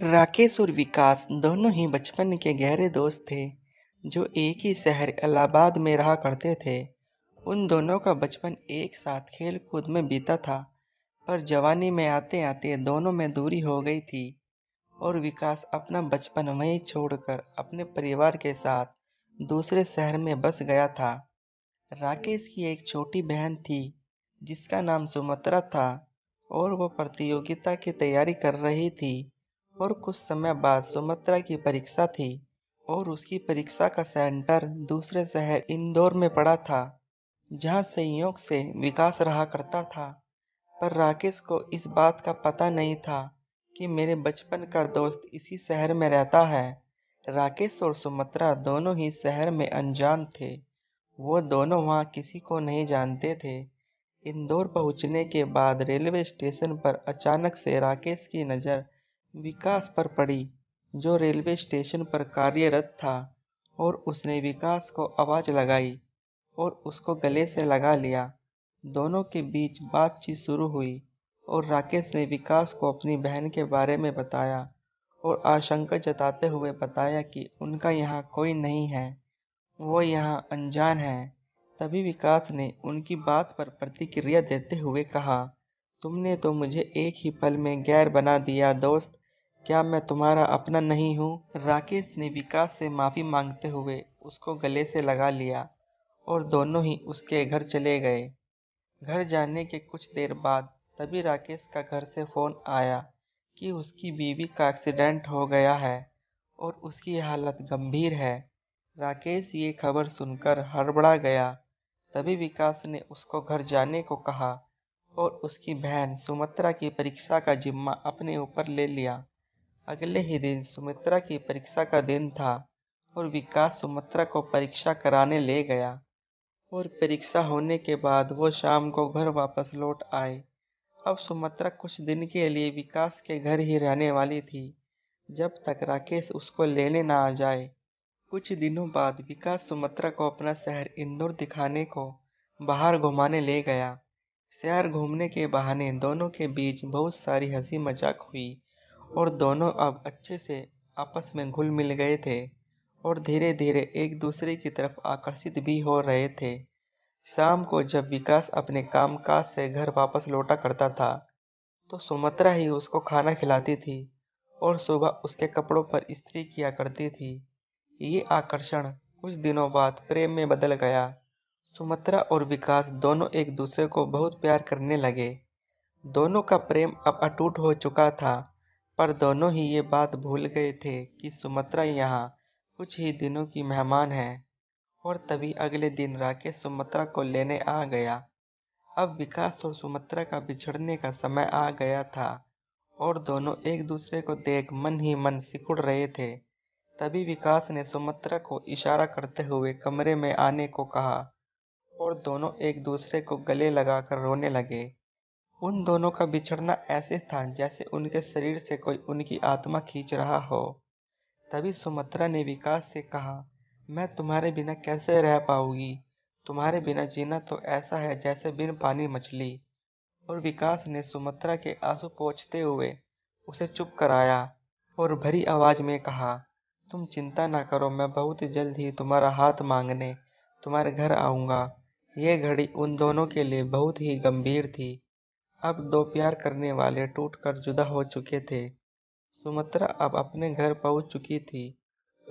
राकेश और विकास दोनों ही बचपन के गहरे दोस्त थे, जो एक ही शहर इलाहाबाद में रहा करते थे। उन दोनों का बचपन एक साथ खेल-कूद में बीता था, पर जवानी में आते-आते दोनों में दूरी हो गई थी और विकास अपना बचपन वहीं छोड़कर अपने परिवार के साथ दूसरे शहर में बस गया था। राकेश की एक छोटी बहन थी, जिसका नाम सुमित्रा था और वो प्रतियोगिता की तैयारी कर रही थी। और कुछ समय बाद सुमित्रा की परीक्षा थी और उसकी परीक्षा का सेंटर दूसरे शहर इंदौर में पड़ा था, जहाँ संयोग से विकास रहा करता था। पर राकेश को इस बात का पता नहीं था कि मेरे बचपन का दोस्त इसी शहर में रहता है। राकेश और सुमित्रा दोनों ही शहर में अनजान थे। वो दोनों वहाँ किसी को नहीं जानते थे। इंदौर पहुँचने के बाद रेलवे स्टेशन पर अचानक से राकेश की नज़र विकास पर पड़ी, जो रेलवे स्टेशन पर कार्यरत था। और उसने विकास को आवाज़ लगाई और उसको गले से लगा लिया। दोनों के बीच बातचीत शुरू हुई और राकेश ने विकास को अपनी बहन के बारे में बताया और आशंका जताते हुए बताया कि उनका यहाँ कोई नहीं है, वो यहाँ अनजान है। तभी विकास ने उनकी बात पर प्रतिक्रिया देते हुए कहा, तुमने तो मुझे एक ही पल में गैर बना दिया दोस्त। क्या मैं तुम्हारा अपना नहीं हूँ? राकेश ने विकास से माफ़ी मांगते हुए उसको गले से लगा लिया और दोनों ही उसके घर चले गए। घर जाने के कुछ देर बाद तभी राकेश का घर से फ़ोन आया कि उसकी बीवी का एक्सीडेंट हो गया है और उसकी हालत गंभीर है। राकेश ये खबर सुनकर हड़बड़ा गया। तभी विकास ने उसको घर जाने को कहा और उसकी बहन सुमित्रा की परीक्षा का जिम्मा अपने ऊपर ले लिया। अगले ही दिन सुमित्रा की परीक्षा का दिन था और विकास सुमित्रा को परीक्षा कराने ले गया। और परीक्षा होने के बाद वो शाम को घर वापस लौट आए। अब सुमित्रा कुछ दिन के लिए विकास के घर ही रहने वाली थी, जब तक राकेश उसको लेने ना आ जाए। कुछ दिनों बाद विकास सुमित्रा को अपना शहर इंदौर दिखाने को बाहर घुमाने ले गया। शहर घूमने के बहाने दोनों के बीच बहुत सारी हंसी मजाक हुई और दोनों अब अच्छे से आपस में घुल मिल गए थे और धीरे धीरे एक दूसरे की तरफ आकर्षित भी हो रहे थे। शाम को जब विकास अपने कामकाज से घर वापस लौटा करता था, तो सुमित्रा ही उसको खाना खिलाती थी और सुबह उसके कपड़ों पर इस्त्री किया करती थी। ये आकर्षण कुछ दिनों बाद प्रेम में बदल गया। सुमित्रा और विकास दोनों एक दूसरे को बहुत प्यार करने लगे। दोनों का प्रेम अब अटूट हो चुका था, पर दोनों ही ये बात भूल गए थे कि सुमित्रा यहाँ कुछ ही दिनों की मेहमान है। और तभी अगले दिन राकेश सुमित्रा को लेने आ गया। अब विकास और सुमित्रा का बिछड़ने का समय आ गया था और दोनों एक दूसरे को देख मन ही मन सिकुड़ रहे थे। तभी विकास ने सुमित्रा को इशारा करते हुए कमरे में आने को कहा और दोनों एक दूसरे को गले लगाकर रोने लगे। उन दोनों का बिछड़ना ऐसे था जैसे उनके शरीर से कोई उनकी आत्मा खींच रहा हो। तभी सुमित्रा ने विकास से कहा, मैं तुम्हारे बिना कैसे रह पाऊंगी? तुम्हारे बिना जीना तो ऐसा है जैसे बिन पानी मछली। और विकास ने सुमित्रा के आंसू पोंछते हुए उसे चुप कराया और भरी आवाज में कहा, तुम चिंता ना करो, मैं बहुत जल्द ही तुम्हारा हाथ मांगने तुम्हारे घर आऊंगा। यह घड़ी उन दोनों के लिए बहुत ही गंभीर थी। अब दो प्यार करने वाले टूटकर जुदा हो चुके थे। सुमित्रा अब अपने घर पहुंच चुकी थी।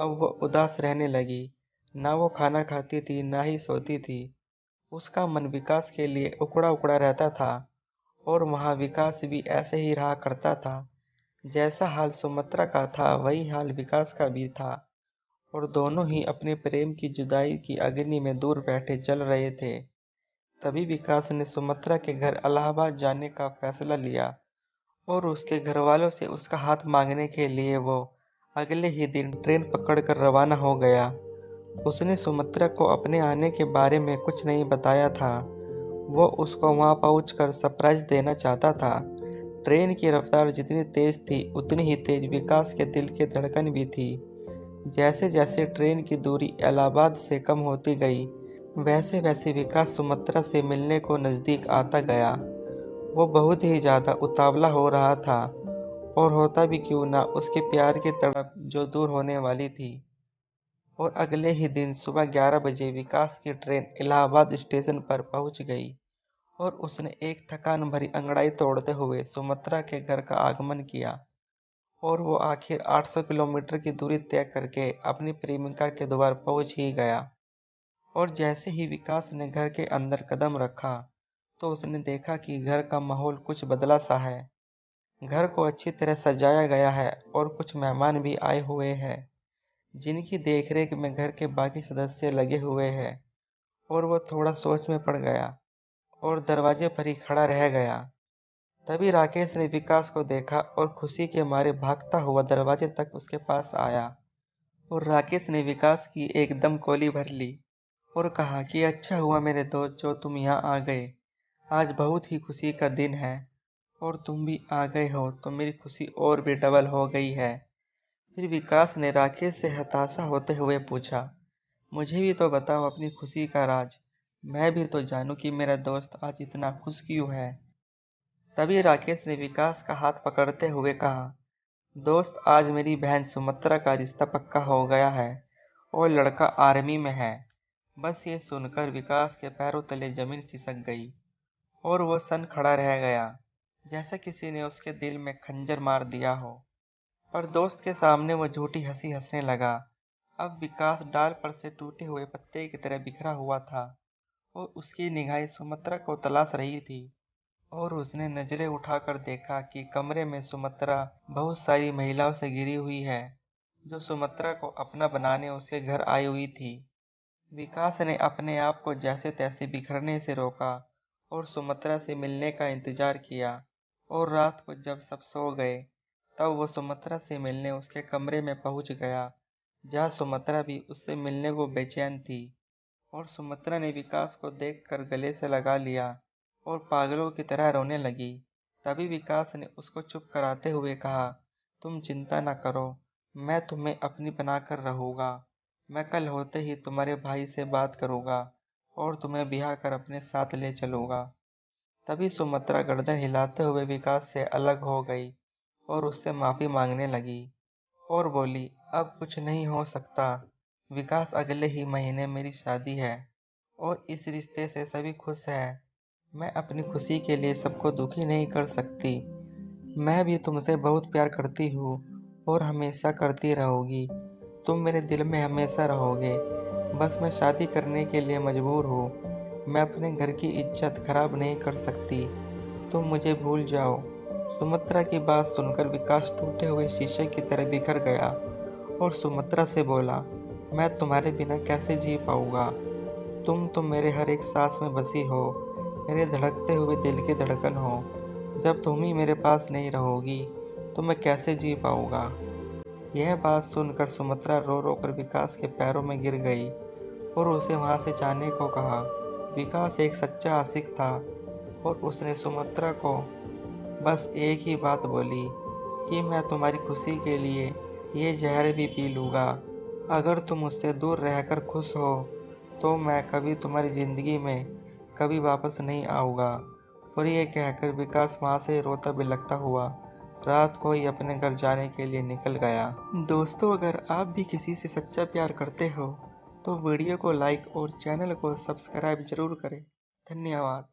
अब वो उदास रहने लगी। ना वो खाना खाती थी, ना ही सोती थी। उसका मन विकास के लिए उकड़ा उकड़ा रहता था और वहाँ विकास भी ऐसे ही रहा करता था। जैसा हाल सुमित्रा का था, वही हाल विकास का भी था और दोनों ही अपने प्रेम की जुदाई की अग्नि में दूर बैठे जल रहे थे। तभी विकास ने सुमित्रा के घर इलाहाबाद जाने का फैसला लिया और उसके घरवालों से उसका हाथ मांगने के लिए वो अगले ही दिन ट्रेन पकड़कर रवाना हो गया। उसने सुमित्रा को अपने आने के बारे में कुछ नहीं बताया था। वो उसको वहां पहुंचकर सरप्राइज देना चाहता था। ट्रेन की रफ्तार जितनी तेज थी, उतनी ही तेज विकास के दिल की धड़कन भी थी। जैसे जैसे ट्रेन की दूरी इलाहाबाद से कम होती गई, वैसे वैसे विकास सुमित्रा से मिलने को नज़दीक आता गया। वो बहुत ही ज़्यादा उतावला हो रहा था और होता भी क्यों ना उसके प्यार की तड़प जो दूर होने वाली थी। और अगले ही दिन सुबह 11 बजे विकास की ट्रेन इलाहाबाद स्टेशन पर पहुंच गई और उसने एक थकान भरी अंगड़ाई तोड़ते हुए सुमित्रा के घर का आगमन किया। और वो आखिर 800 किलोमीटर की दूरी तय करके अपनी प्रेमिका के द्वार पहुंच ही गया। और जैसे ही विकास ने घर के अंदर कदम रखा तो उसने देखा कि घर का माहौल कुछ बदला सा है। घर को अच्छी तरह सजाया गया है और कुछ मेहमान भी आए हुए हैं जिनकी देखरेख में घर के बाकी सदस्य लगे हुए हैं। और वो थोड़ा सोच में पड़ गया और दरवाजे पर ही खड़ा रह गया। तभी राकेश ने विकास को देखा और खुशी के मारे भागता हुआ दरवाजे तक उसके पास आया। और राकेश ने विकास की एकदम कोली भर ली और कहा कि अच्छा हुआ मेरे दोस्त जो तुम यहाँ आ गए। आज बहुत ही खुशी का दिन है और तुम भी आ गए हो तो मेरी खुशी और भी डबल हो गई है। फिर विकास ने राकेश से हताशा होते हुए पूछा, मुझे भी तो बताओ अपनी खुशी का राज। मैं भी तो जानूं कि मेरा दोस्त आज इतना खुश क्यों है। तभी राकेश ने विकास का हाथ पकड़ते हुए कहा, दोस्त आज मेरी बहन सुमित्रा का रिश्ता पक्का हो गया है और लड़का आर्मी में है। बस ये सुनकर विकास के पैरों तले जमीन खिसक गई और वो सन खड़ा रह गया जैसे किसी ने उसके दिल में खंजर मार दिया हो। पर दोस्त के सामने वो झूठी हंसी हंसने लगा। अब विकास डाल पर से टूटे हुए पत्ते की तरह बिखरा हुआ था और उसकी निगाहें सुमित्रा को तलाश रही थी। और उसने नजरें उठाकर देखा कि कमरे में सुमित्रा बहुत सारी महिलाओं से घिरी हुई है जो सुमित्रा को अपना बनाने उसके घर आई हुई थी। विकास ने अपने आप को जैसे तैसे बिखरने से रोका और सुमित्रा से मिलने का इंतजार किया। और रात को जब सब सो गए तब वो सुमित्रा से मिलने उसके कमरे में पहुंच गया जहां सुमित्रा भी उससे मिलने को बेचैन थी। और सुमित्रा ने विकास को देखकर गले से लगा लिया और पागलों की तरह रोने लगी। तभी विकास ने उसको चुप कराते हुए कहा, तुम चिंता न करो, मैं तुम्हें अपनी बनाकर रहूँगा। मैं कल होते ही तुम्हारे भाई से बात करूँगा और तुम्हें ब्याह कर अपने साथ ले चलूँगा। तभी सुमित्रा गर्दन हिलाते हुए विकास से अलग हो गई और उससे माफ़ी मांगने लगी और बोली, अब कुछ नहीं हो सकता विकास, अगले ही महीने मेरी शादी है और इस रिश्ते से सभी खुश हैं। मैं अपनी खुशी के लिए सबको दुखी नहीं कर सकती। मैं भी तुमसे बहुत प्यार करती हूँ और हमेशा करती रहूँगी। तुम मेरे दिल में हमेशा रहोगे। बस मैं शादी करने के लिए मजबूर हूँ। मैं अपने घर की इज्जत खराब नहीं कर सकती। तुम मुझे भूल जाओ। सुमित्रा की बात सुनकर विकास टूटे हुए शीशे की तरह बिखर गया और सुमित्रा से बोला, मैं तुम्हारे बिना कैसे जी पाऊँगा। तुम तो मेरे हर एक सांस में बसी हो, मेरे धड़कते हुए दिल की धड़कन हो। जब तुम ही मेरे पास नहीं रहोगी तो मैं कैसे जी पाऊँगा। यह बात सुनकर सुमित्रा रो रो कर विकास के पैरों में गिर गई और उसे वहाँ से जाने को कहा। विकास एक सच्चा आशिक था और उसने सुमित्रा को बस एक ही बात बोली कि मैं तुम्हारी खुशी के लिए ये जहर भी पी लूँगा। अगर तुम मुझसे दूर रहकर खुश हो तो मैं कभी तुम्हारी ज़िंदगी में कभी वापस नहीं आऊँगा। और ये कहकर विकास वहाँ से रोता बिलखता हुआ रात को ही अपने घर जाने के लिए निकल गया। दोस्तों, अगर आप भी किसी से सच्चा प्यार करते हो तो वीडियो को लाइक और चैनल को सब्सक्राइब जरूर करें। धन्यवाद।